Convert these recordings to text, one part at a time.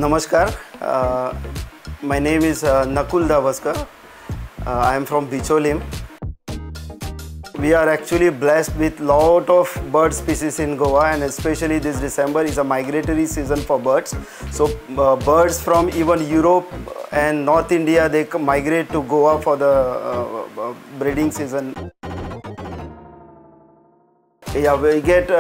Namaskar. My name is Nakul Dhawasker. I am from Bicholim. We are actually blessed with lot of bird species in Goa, and especially this December is a migratory season for birds. So birds from even Europe and North India, they migrate to Goa for the breeding season. Yeah, we get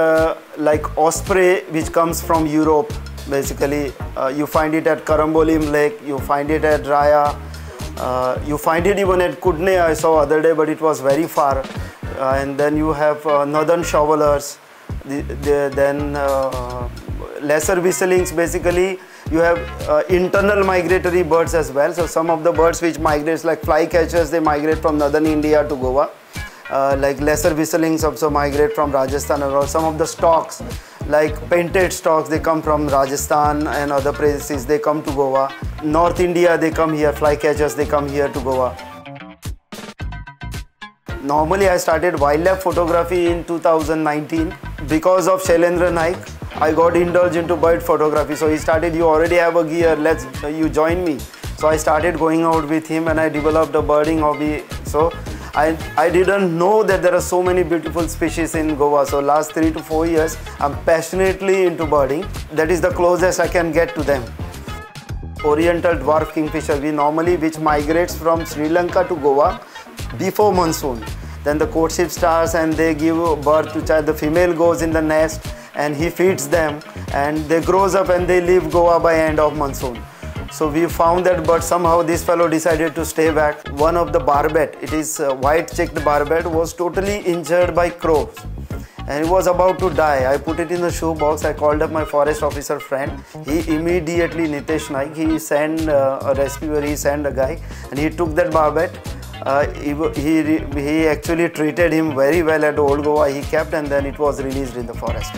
like osprey which comes from Europe. Basically, you find it at Karambolim Lake, you find it at Raya, you find it even at Kudne I saw other day, but it was very far. And then you have northern shovelers, then lesser whistlings. Basically, you have internal migratory birds as well. So some of the birds which migrate, like flycatchers, they migrate from northern India to Goa. Like lesser whistlings also migrate from Rajasthan, or some of the storks, like painted storks, they come from Rajasthan and other places, they come to Goa. North India, they come here, flycatchers, they come here to Goa. Normally I started wildlife photography in 2019. Because of Shailendra Naik, I got indulged into bird photography. So he started, you already have a gear, you join me. So I started going out with him and I developed a birding hobby. So I didn't know that there are so many beautiful species in Goa. So last 3 to 4 years, I'm passionately into birding. That is the closest I can get to them. Oriental dwarf kingfisher, which migrates from Sri Lanka to Goa before monsoon. Then the courtship starts and they give birth to child. The female goes in the nest and he feeds them, and they grows up and they leave Goa by end of monsoon. So we found that, but somehow this fellow decided to stay back. One of the barbet, it is white-cheeked barbet, was totally injured by crows and he was about to die. I put it in the shoe box. I called up my forest officer friend. He immediately, Nitesh Naik, he sent a rescuer, he sent a guy and he took that barbet. He actually treated him very well at Old Goa. He kept, and then it was released in the forest.